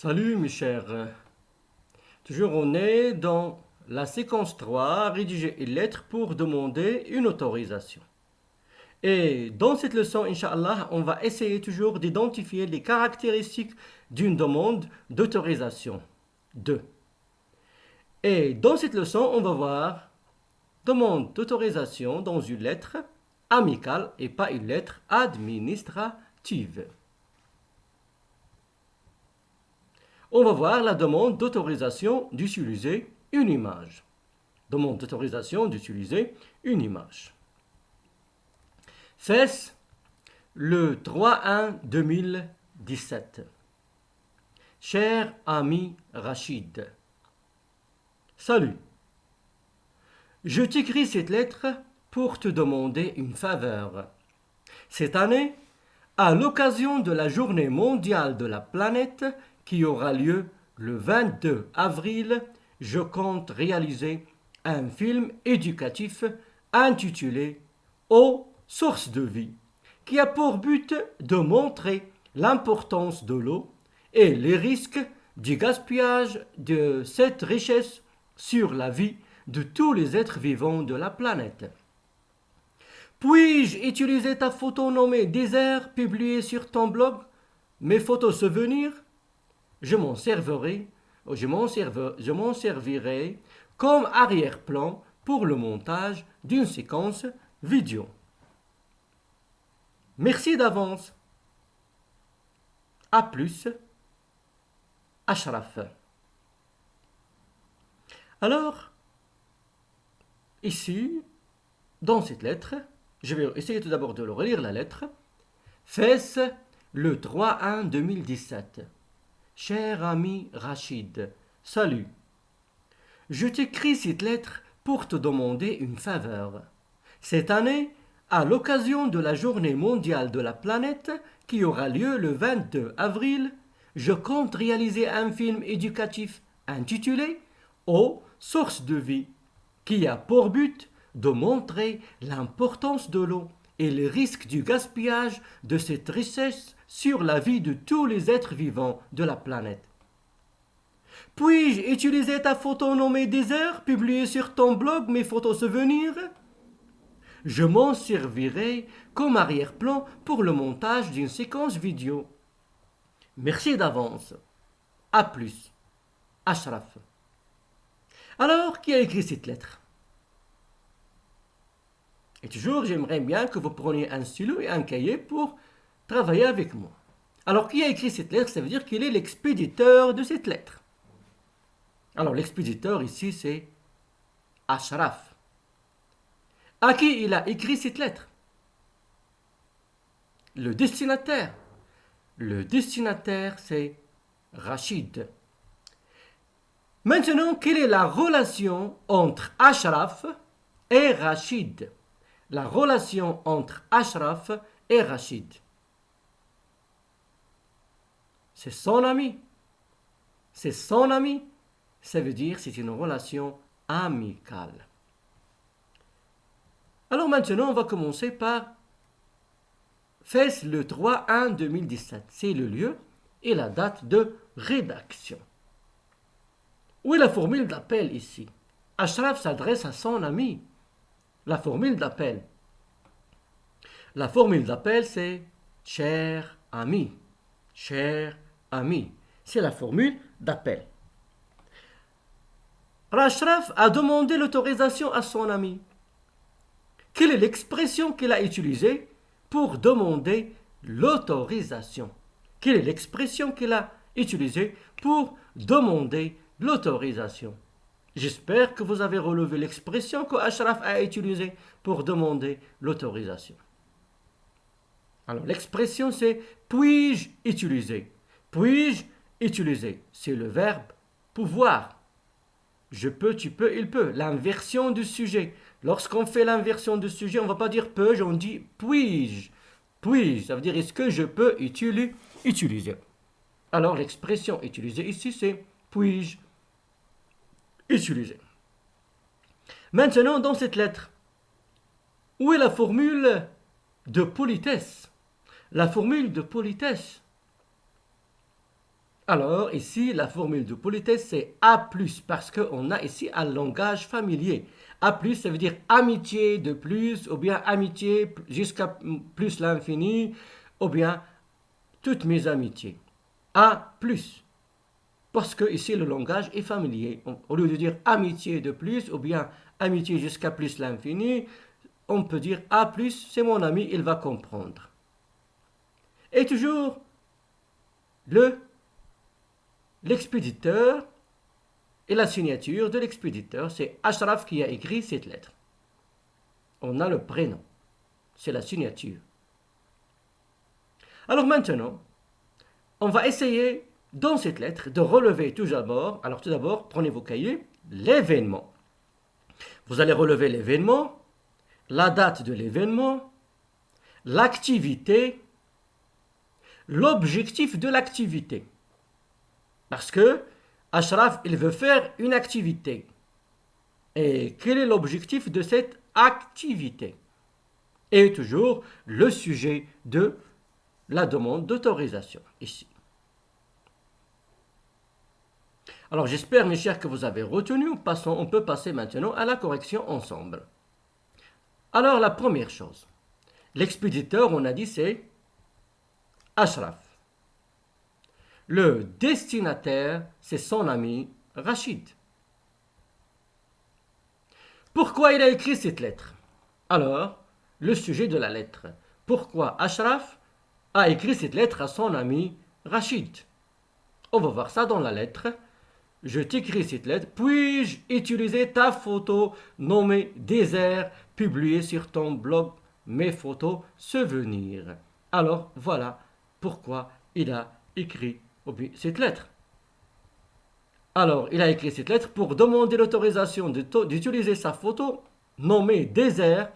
Salut mes chers. Toujours on est dans la séquence 3, rédiger une lettre pour demander une autorisation. Et dans cette leçon, Inch'Allah, on va essayer toujours d'identifier les caractéristiques d'une demande d'autorisation. 2. Et dans cette leçon, on va voir demande d'autorisation dans une lettre amicale et pas une lettre administrative. On va voir la demande d'autorisation d'utiliser une image. Demande d'autorisation d'utiliser une image. FES, le 3/1/2017. Cher ami Rachid, salut. Je t'écris cette lettre pour te demander une faveur. Cette année, à l'occasion de la Journée mondiale de la planète qui aura lieu le 22 avril, je compte réaliser un film éducatif intitulé Eau, source de vie, qui a pour but de montrer l'importance de l'eau et les risques du gaspillage de cette richesse sur la vie de tous les êtres vivants de la planète. Puis-je utiliser ta photo nommée Désert publiée sur ton blog, mes photos souvenirs? Je m'en servirai comme arrière-plan pour le montage d'une séquence vidéo. Merci d'avance. A plus, Ashraf. Alors, ici, dans cette lettre, je vais essayer tout d'abord de relire la lettre. FES, le 3/1/2017. Cher ami Rachid, salut. Je t'écris cette lettre pour te demander une faveur. Cette année, à l'occasion de la Journée mondiale de la planète qui aura lieu le 22 avril, je compte réaliser un film éducatif intitulé Eau, source de vie, qui a pour but de montrer l'importance de l'eau et les risques du gaspillage de cette richesse sur la vie de tous les êtres vivants de la planète. Puis-je utiliser ta photo nommée Désert, publiée sur ton blog Mes photos souvenirs? Je m'en servirai comme arrière-plan pour le montage d'une séquence vidéo. Merci d'avance. A plus. Ashraf. Alors, qui a écrit cette lettre? Et toujours, j'aimerais bien que vous preniez un stylo et un cahier pour travailler avec moi. Alors, qui a écrit cette lettre? Ça veut dire qu'il est l'expéditeur de cette lettre. Alors, l'expéditeur ici, c'est Ashraf. À qui il a écrit cette lettre? Le destinataire. Le destinataire, c'est Rachid. Maintenant, quelle est la relation entre Ashraf et Rachid? La relation entre Ashraf et Rachid. C'est son ami. C'est son ami. Ça veut dire que c'est une relation amicale. Alors maintenant, on va commencer par FES le 3/1/2017. C'est le lieu et la date de rédaction. Où est la formule d'appel ici? Ashraf s'adresse à son ami. La formule d'appel. La formule d'appel, c'est cher ami. Cher ami. C'est la formule d'appel. Ashraf a demandé l'autorisation à son ami. Quelle est l'expression qu'il a utilisée pour demander l'autorisation? Quelle est l'expression qu'il a utilisée pour demander l'autorisation? J'espère que vous avez relevé l'expression que Ashraf a utilisée pour demander l'autorisation. Alors l'expression c'est puis-je utiliser? Puis-je utiliser? C'est le verbe pouvoir. Je peux, tu peux, il peut. L'inversion du sujet. Lorsqu'on fait l'inversion du sujet, on ne va pas dire peux-je, on dit puis-je. Puis-je, ça veut dire est-ce que je peux utiliser. Alors l'expression utilisée ici c'est puis-je utiliser. Maintenant, dans cette lettre, où est la formule de politesse? La formule de politesse. Alors, ici, la formule de politesse, c'est A+, parce qu'on a ici un langage familier. A+, ça veut dire amitié de plus, ou bien amitié jusqu'à plus l'infini, ou bien toutes mes amitiés. A+, parce que ici, le langage est familier. Au lieu de dire amitié de plus, ou bien amitié jusqu'à plus l'infini, on peut dire A+, c'est mon ami, il va comprendre. Et toujours, l'expéditeur et la signature de l'expéditeur, c'est Ashraf qui a écrit cette lettre. On a le prénom, c'est la signature. Alors maintenant, on va essayer dans cette lettre de relever tout d'abord, alors tout d'abord, prenez vos cahiers, l'événement. Vous allez relever l'événement, la date de l'événement, l'activité, l'objectif de l'activité. Parce que Ashraf, il veut faire une activité. Et quel est l'objectif de cette activité? Et toujours le sujet de la demande d'autorisation, ici. Alors j'espère, mes chers, que vous avez retenu. On peut passer maintenant à la correction ensemble. Alors la première chose, l'expéditeur, on a dit, c'est Ashraf. Le destinataire, c'est son ami Rachid. Pourquoi il a écrit cette lettre? Alors, le sujet de la lettre. Pourquoi Ashraf a écrit cette lettre à son ami Rachid? On va voir ça dans la lettre. Je t'écris cette lettre. Puis-je utiliser ta photo nommée Désert, publiée sur ton blog Mes photos souvenirs? Alors, voilà pourquoi il a écrit cette lettre. Alors, il a écrit cette lettre pour demander l'autorisation d'utiliser sa photo nommée Désert.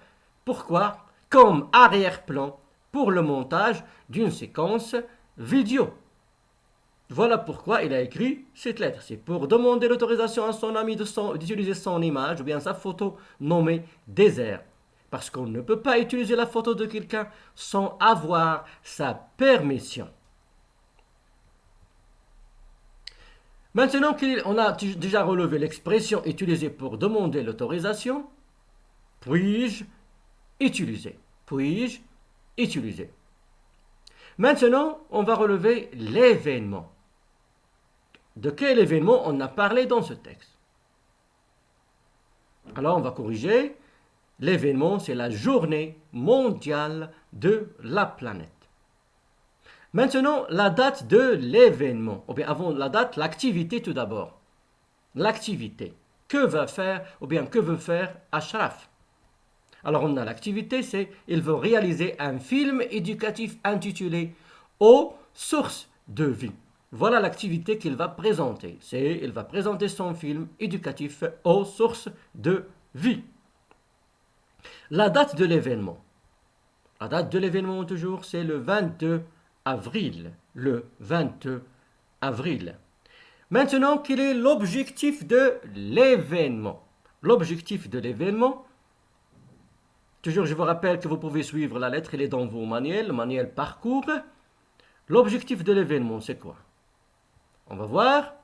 Pourquoi? Comme arrière-plan pour le montage d'une séquence vidéo. Voilà pourquoi il a écrit cette lettre. C'est pour demander l'autorisation à son ami d'utiliser son image ou bien sa photo nommée Désert. Parce qu'on ne peut pas utiliser la photo de quelqu'un sans avoir sa permission. Maintenant qu'on a déjà relevé l'expression utilisée pour demander l'autorisation, puis-je utiliser? Puis-je utiliser? Maintenant, on va relever l'événement. De quel événement on a parlé dans ce texte? Alors, on va corriger. L'événement, c'est la journée mondiale de la planète. Maintenant, la date de l'événement. Ou bien avant la date, l'activité tout d'abord. L'activité. Que va faire, ou bien que veut faire Ashraf? Alors on a l'activité, c'est il veut réaliser un film éducatif intitulé Aux sources de vie. Voilà l'activité qu'il va présenter. Il va présenter son film éducatif Aux sources de vie. La date de l'événement. La date de l'événement toujours, c'est le 22 avril. Le 22 avril. Maintenant, quel est l'objectif de l'événement? L'objectif de l'événement, toujours je vous rappelle que vous pouvez suivre la lettre, elle est dans vos manuels, le manuel parcours. L'objectif de l'événement, c'est quoi? On va voir.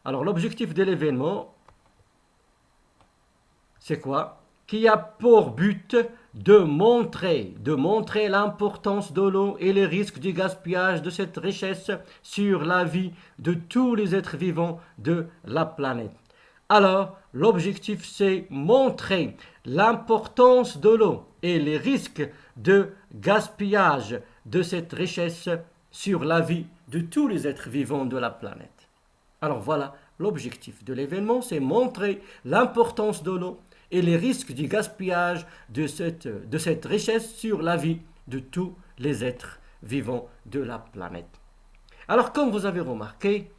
Alors l'objectif de l'événement, c'est quoi? Qui a pour but de montrer l'importance de l'eau et les risques du gaspillage de cette richesse sur la vie de tous les êtres vivants de la planète. Alors, l'objectif, c'est montrer l'importance de l'eau et les risques de gaspillage de cette richesse sur la vie de tous les êtres vivants de la planète. Alors voilà, l'objectif de l'événement, c'est montrer l'importance de l'eau et les risques du gaspillage de cette richesse sur la vie de tous les êtres vivants de la planète. Alors, comme vous avez remarqué,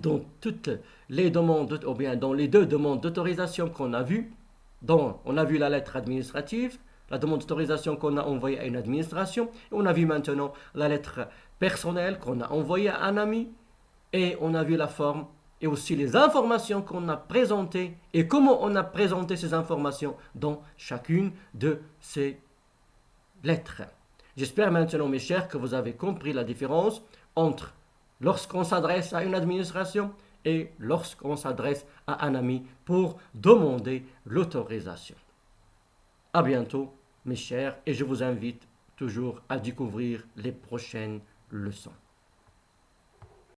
dans toutes les demandes, ou bien dans les deux demandes d'autorisation qu'on a vues, on a vu la lettre administrative, la demande d'autorisation qu'on a envoyée à une administration, et on a vu maintenant la lettre personnelle qu'on a envoyée à un ami, et on a vu la forme et aussi les informations qu'on a présentées et comment on a présenté ces informations dans chacune de ces lettres. J'espère maintenant, mes chers, que vous avez compris la différence entre lorsqu'on s'adresse à une administration et lorsqu'on s'adresse à un ami pour demander l'autorisation. À bientôt, mes chers, et je vous invite toujours à découvrir les prochaines leçons.